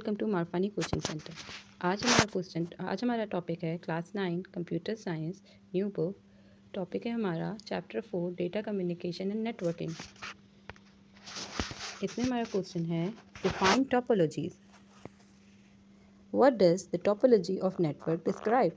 Welcome to मारफानी coaching center. आज हमारा टॉपिक है class 9 computer science new book. Topic है हमारा chapter 4 data communication and networking. इसमें हमारा क्वेश्चन है define topologies. What does the topology of network describe?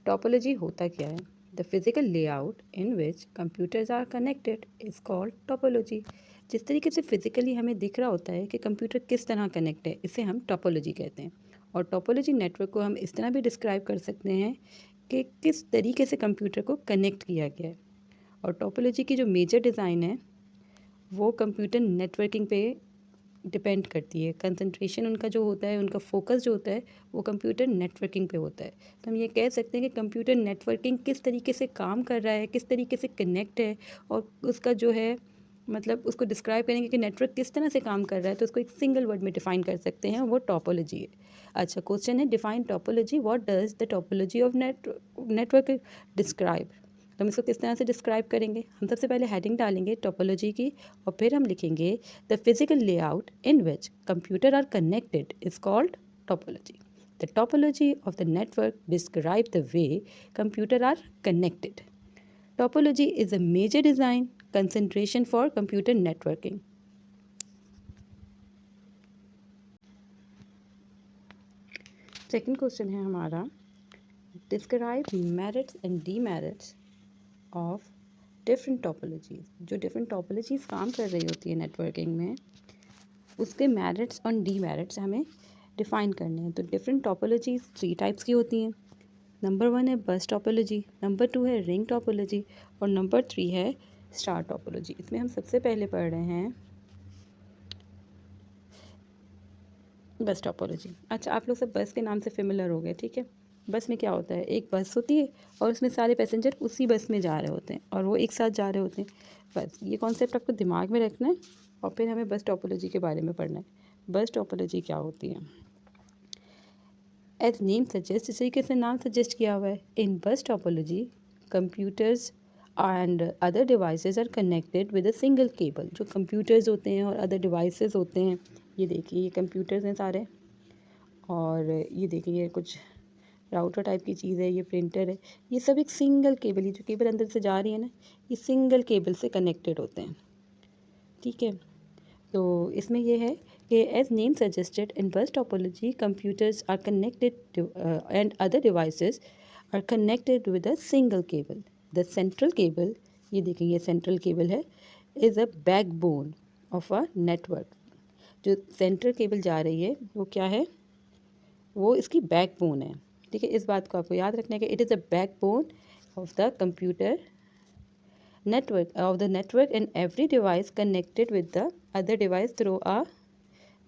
Topology होता क्या है? The physical layout in which computers are connected is called topology. जिस तरीके से फिजिकली हमें दिख रहा होता है कि कंप्यूटर किस तरह कनेक्ट है, इसे हम टोपोलॉजी कहते हैं। और टोपोलॉजी नेटवर्क को हम इस तरह भी डिस्क्राइब कर सकते हैं कि किस तरीके से कंप्यूटर को कनेक्ट किया गया है। और टोपोलॉजी की जो मेजर डिज़ाइन है वो कंप्यूटर नेटवर्किंग पे डिपेंड करती है। कंसंट्रेशन उनका जो होता है, उनका फोकस जो होता है वो कंप्यूटर नेटवर्किंग पे होता है। तो हम ये कह सकते हैं कि कंप्यूटर नेटवर्किंग किस तरीके से काम कर रहा है, किस तरीके से कनेक्ट है, और उसका जो है मतलब उसको डिस्क्राइब करेंगे कि नेटवर्क किस तरह से काम कर रहा है, तो उसको एक सिंगल वर्ड में डिफाइन कर सकते हैं, वो टोपोलॉजी है। अच्छा, क्वेश्चन है define topology. What does the topology of network describe? तो हम इसको किस तरह से डिस्क्राइब करेंगे? हम सबसे पहले हेडिंग डालेंगे टोपोलॉजी की, और फिर हम लिखेंगे the physical layout in which computer are connected is called topology. The topology of the network describe the way computers are connected. Topology is a major design concentration for computer networking. Second question है हमारा describe merits and demerits of different topologies. जो different topologies काम कर रही होती है networking में, उसके मेरिट्स और डीमेरिट्स हमें डिफ़ाइन करने हैं। तो डिफरेंट टोपोलॉजीज 3 टाइप्स की होती हैं। नंबर 1 है बस टोपोलॉजी, नंबर 2 है रिंग टोपोलॉजी, और नंबर 3 है स्टार टोपोलॉजी। इसमें हम सबसे पहले पढ़ रहे हैं बस टोपोलॉजी। अच्छा, आप लोग सब बस के नाम से फेमिलियर हो गए, ठीक है। बस में क्या होता है, एक बस होती है और उसमें सारे पैसेंजर उसी बस में जा रहे होते हैं और वो एक साथ जा रहे होते हैं। बस ये कॉन्सेप्ट आपको दिमाग में रखना है और फिर हमें बस टोपोलॉजी के बारे में पढ़ना है। बस टोपोलॉजी क्या होती है? एज नेम सजेस्ट, इस तरीके से नाम सजेस्ट किया हुआ है, in bus topology computers and other devices are connected with a single cable. जो कंप्यूटर्स होते हैं और अदर डिवाइसेस होते हैं, ये देखिए ये कंप्यूटर्स हैं सारे, और ये देखिए ये कुछ राउटर टाइप की चीज़ है, ये प्रिंटर है, ये सब एक सिंगल केबल, ये जो केबल अंदर से जा रही है ना, ये सिंगल केबल से कनेक्टेड होते हैं, ठीक है। तो इसमें यह है कि as name suggested in bus topology computers are connected and other devices are connected with a single cable. The central cable, ये देखिए ये सेंट्रल केबल है, is a backbone of a network. जो सेंट्रल केबल जा रही है वो क्या है, वो इसकी बैकबोन है, ठीक है। इस बात को आपको याद रखना है कि it is a backbone of the computer network and every device connected with the other device through a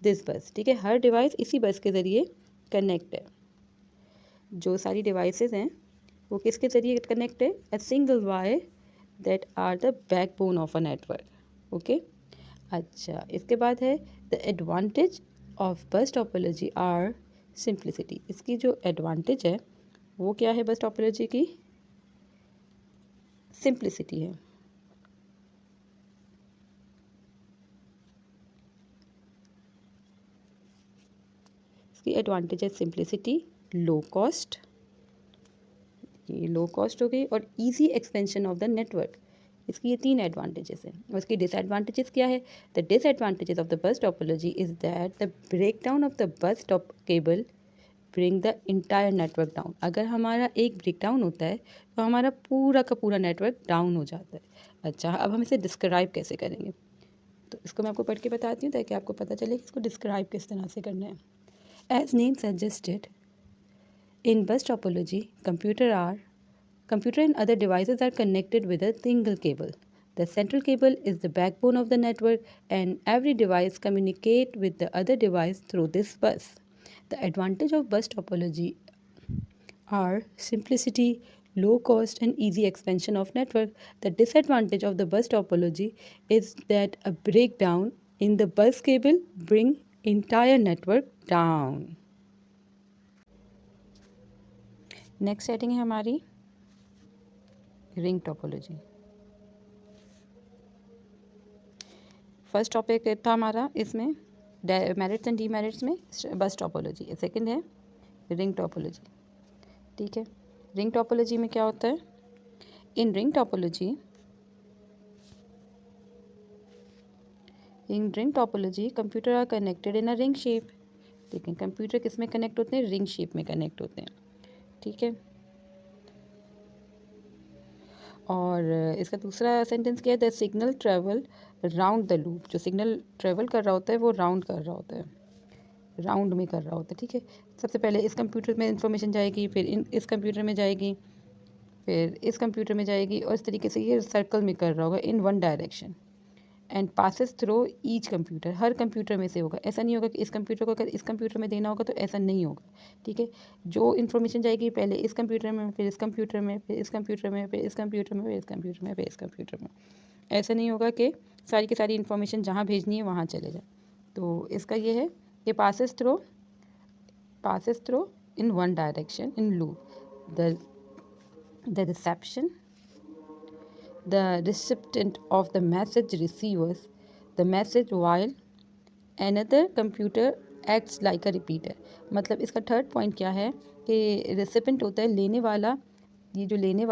this bus, ठीक है। हर डिवाइस इसी बस के ज़रिए कनेक्ट है। जो सारी डिवाइसेस हैं वो किसके ज़रिए कनेक्ट है? A single wire that are the backbone of a network, okay. अच्छा, इसके बाद है the advantage of bus topology are simplicity. इसकी जो एडवांटेज है वो क्या है? बस टोपोलॉजी की सिंप्लिसिटी है। इसकी एडवांटेज है सिंप्लिसिटी, लो कॉस्ट, ये लो कॉस्ट हो गई, और easy expansion of the network. इसकी ये 3 एडवांटेजेस हैं। और इसकी डिसएडवांटेजेस क्या है? The disadvantages of the bus topology is that the break down of the bus top cable bring the entire network down. अगर हमारा एक ब्रेक डाउन होता है तो हमारा पूरा का पूरा नेटवर्क डाउन हो जाता है। अच्छा, अब हम इसे डिस्क्राइब कैसे करेंगे? तो इसको मैं आपको पढ़ के बताती हूँ ताकि आपको पता चले कि इसको डिस्क्राइब किस तरह से करना है। As name suggested in bus topology, computer and other devices are connected with a single cable. The central cable is the backbone of the network and every device communicates with the other device through this bus. The advantage of bus topology are simplicity, low cost and easy expansion of network. The disadvantage of the bus topology is that a breakdown in the bus cable bring entire network down. Next setting है हमारी ring topology. First topic था हमारा इसमें merits and demerits में bus topology, second है ring topology. ठीक है, ring topology में क्या होता है? In ring topology computer are connected in a ring shape. देखें कंप्यूटर किस में कनेक्ट होते हैं? रिंग शेप में कनेक्ट होते हैं। ठीक है, और इसका दूसरा सेंटेंस क्या है? The signal travel round the loop. जो सिग्नल ट्रेवल कर रहा होता है वो राउंड कर रहा होता है, राउंड में कर रहा होता है। ठीक है, सबसे पहले इस कंप्यूटर में इंफॉर्मेशन जाएगी, फिर इस कंप्यूटर में जाएगी, फिर इस कंप्यूटर में जाएगी, और इस तरीके से ये सर्कल में कर रहा होगा in one direction and passes through each computer. Her computer में से होगा, ऐसा नहीं होगा कि इस कंप्यूटर को अगर इस कंप्यूटर में देना होगा तो ऐसा नहीं होगा। ठीक है, जो इन्फॉर्मेशन जाएगी पहले इस कंप्यूटर में, फिर इस कंप्यूटर में, फिर इस कंप्यूटर में, फिर इस कंप्यूटर में, फिर इस कंप्यूटर में, फिर इस कंप्यूटर में। ऐसा नहीं होगा कि सारी की सारी इन्फॉर्मेशन जहाँ भेजनी है वहाँ चले जाए। तो इसका ये है कि passes through in one direction in loop the reception, the recipient of the message receives the message while another computer acts like a repeater। मतलब इसका थर्ड पॉइंट क्या है कि रेसिपेंट होता है लेने वाला। ये जो लेने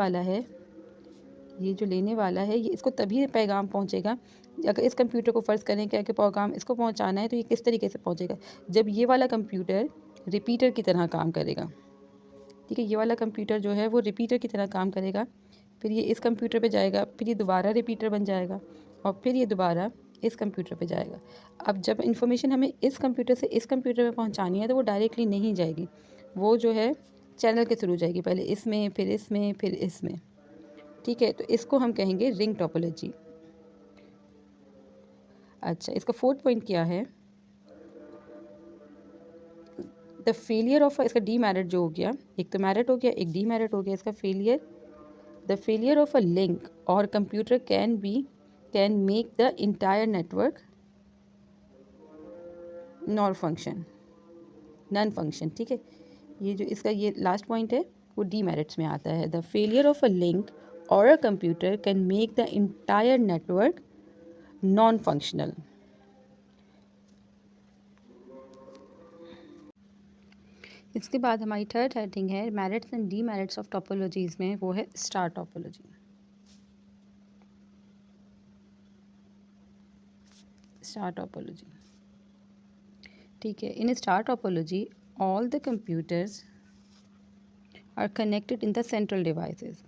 वाला है ये इसको तभी पैगाम पहुंचेगा अगर इस कंप्यूटर को फ़र्ज़ करें कि पैगाम इसको पहुंचाना है तो ये किस तरीके से पहुंचेगा? जब ये वाला कंप्यूटर रिपीटर की तरह काम करेगा। ठीक है, ये वाला कंप्यूटर जो है वो रिपीटर की तरह काम करेगा, फिर ये इस कंप्यूटर पे जाएगा, फिर ये दोबारा रिपीटर बन जाएगा, और फिर ये दोबारा इस कंप्यूटर पे जाएगा। अब जब इन्फॉर्मेशन हमें इस कंप्यूटर से इस कंप्यूटर में पहुंचानी है तो वो डायरेक्टली नहीं जाएगी, वो जो है चैनल के थ्रू जाएगी, पहले इसमें, फिर इसमें, फिर इसमें। ठीक है, तो इसको हम कहेंगे रिंग टोपोलॉजी। अच्छा, इसका फोर्थ पॉइंट क्या है? द फेलियर ऑफ, इसका डीमेरिट जो हो गया, एक तो मेरिट हो गया, एक डीमेरिट हो गया। इसका failure, the failure of a link or computer can make the entire network non function. ठीक है, ये जो इसका ये लास्ट पॉइंट है वो डीमेरिट्स में आता है। The failure of a link or a computer can make the entire network non functional. इसके बाद हमारी थर्ड हेडिंग है merits and demerits of topologies में, वो है स्टार टोपोलॉजी। स्टार टोपोलॉजी, ठीक है, in star topology all the computers are connected in the central devices.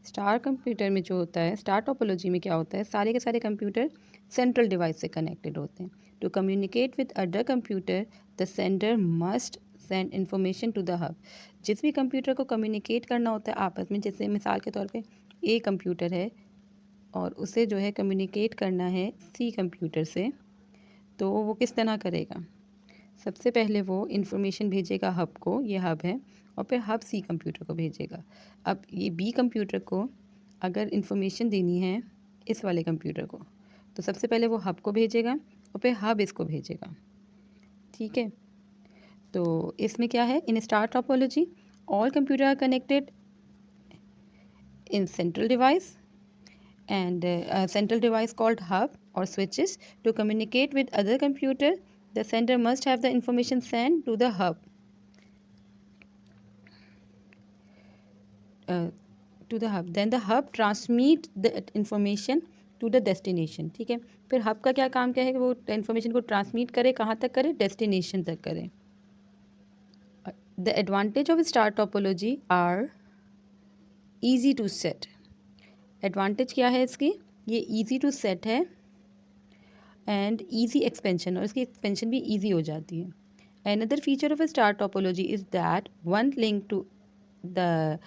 Star computer में जो होता है, स्टार टोपोलॉजी में क्या होता है? सारे के सारे कंप्यूटर सेंट्रल डिवाइस से कनेक्टेड होते हैं। To communicate with other computer the sender must send information to the hub. जिस भी कंप्यूटर को कम्युनिकेट करना होता है आपस में, जैसे मिसाल के तौर पे ए कंप्यूटर है और उसे जो है कम्युनिकेट करना है सी कंप्यूटर से, तो वो किस तरह करेगा? सबसे पहले वो इन्फॉर्मेशन भेजेगा हब को, ये हब है, और फिर हब सी कंप्यूटर को भेजेगा। अब ये बी कंप्यूटर को अगर इन्फॉर्मेशन देनी है इस वाले कंप्यूटर को, तो सबसे पहले वो हब को भेजेगा और फिर हब इसको भेजेगा। ठीक है, तो इसमें क्या है? In star topology all computer are connected in central device and a central device called hub or switches. To communicate with other computer, the sender must have the information sent to the hub. Then the hub transmit the information to the destination. ठीक है, फिर hub का क्या काम क्या है कि वो information को transmit करे, कहाँ तक करे? destination तक करे। The advantage of star topology are easy to set. Advantage क्या है इसकी? ये ईजी टू सेट है एंड ईजी एक्सपेंशन, और इसकी एक्सपेंशन भी ईजी हो जाती है। Another feature of a star topology is that one link to the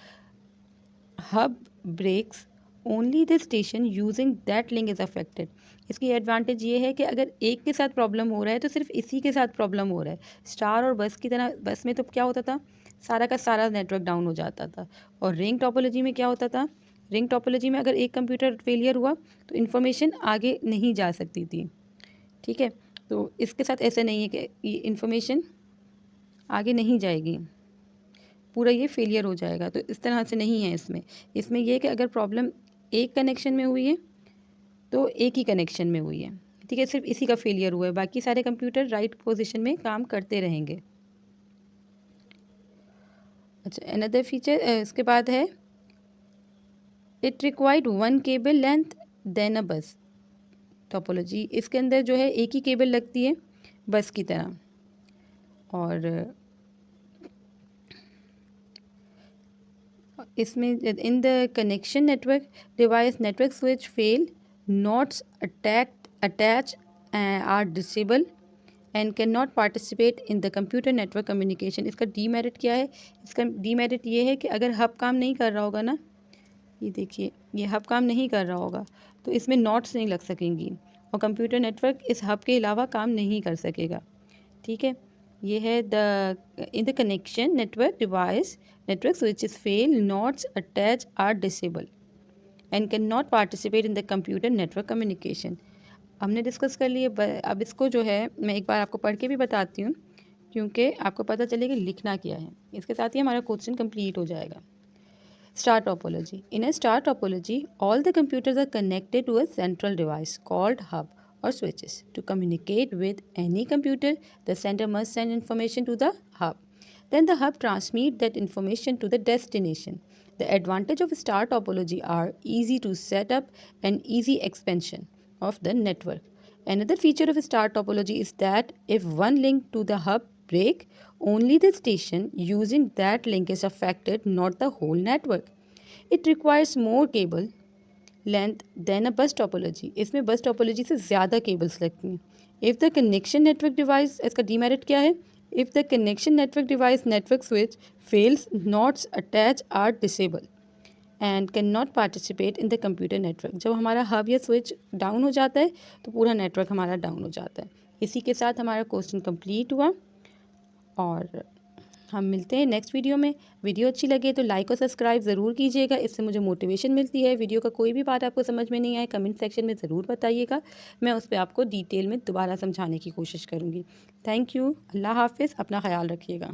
hub breaks only the station using that link is affected. इसकी एडवांटेज ये है कि अगर एक के साथ प्रॉब्लम हो रहा है तो सिर्फ इसी के साथ प्रॉब्लम हो रहा है। स्टार और बस की तरह, बस में तो क्या होता था? सारा का सारा नेटवर्क डाउन हो जाता था। और रिंग टोपोलॉजी में क्या होता था? रिंग टोपोलॉजी में अगर एक कंप्यूटर फेलियर हुआ तो इन्फॉर्मेशन आगे नहीं जा सकती थी। ठीक है, तो इसके साथ ऐसा नहीं है कि इन्फॉर्मेशन आगे नहीं जाएगी, पूरा ये फेलियर हो जाएगा। तो इस तरह से नहीं है इसमें यह कि अगर प्रॉब्लम एक कनेक्शन में हुई है तो एक ही कनेक्शन में हुई है। ठीक है, सिर्फ इसी का फेलियर हुआ है, बाकी सारे कंप्यूटर राइट पोजीशन में काम करते रहेंगे। अच्छा, अनदर फीचर इसके बाद है it required one cable length than a bus topology. इसके अंदर जो है एक ही केबल लगती है बस की तरह, और इसमें in the connection network device network switch fail nodes attach are disable and can not participate in the computer network communication. इसका डीमेरिट क्या है? इसका डीमेरिट ये है कि अगर हब काम नहीं कर रहा होगा ना, ये देखिए ये हब काम नहीं कर रहा होगा तो इसमें नोट्स नहीं लग सकेंगी और कंप्यूटर नेटवर्क इस हब के अलावा काम नहीं कर सकेगा। ठीक है, ये है the in the connection network device network switches fail nodes attach are disable and can not participate in the computer network communication. हमने डिस्कस कर लिए, अब इसको जो है मैं एक बार आपको पढ़ के भी बताती हूँ क्योंकि आपको पता चलेगा लिखना क्या है। इसके साथ ही हमारा क्वेश्चन कंप्लीट हो जाएगा। Star topology. In a star topology, all the computers are connected to a central device called hub or switches. To communicate with any computer, the sender must send information to the hub. Then the hub transmits that information to the destination. The advantage of star topology are easy to set up and easy expansion of the network. Another feature of star topology is that if one link to the hub break, only the station using that link is affected, not the whole network. It requires more cable length than a bus topology. इसमें bus topology से ज़्यादा cables लगती हैं. If the connection network device, इसका demerit क्या है? If the connection network device network switch fails, nodes attached are disabled and cannot participate in the computer network. जब हमारा हब या स्विच डाउन हो जाता है तो पूरा नेटवर्क हमारा डाउन हो जाता है। इसी के साथ हमारा क्वेश्चन कंप्लीट हुआ और हम मिलते हैं नेक्स्ट वीडियो में। वीडियो अच्छी लगे तो लाइक और सब्सक्राइब ज़रूर कीजिएगा, इससे मुझे मोटिवेशन मिलती है। वीडियो का कोई भी बात आपको समझ में नहीं आए कमेंट सेक्शन में ज़रूर बताइएगा, मैं उस पर आपको डिटेल में दोबारा समझाने की कोशिश करूँगी। थैंक यू, अल्लाह हाफिज़, अपना ख्याल रखिएगा।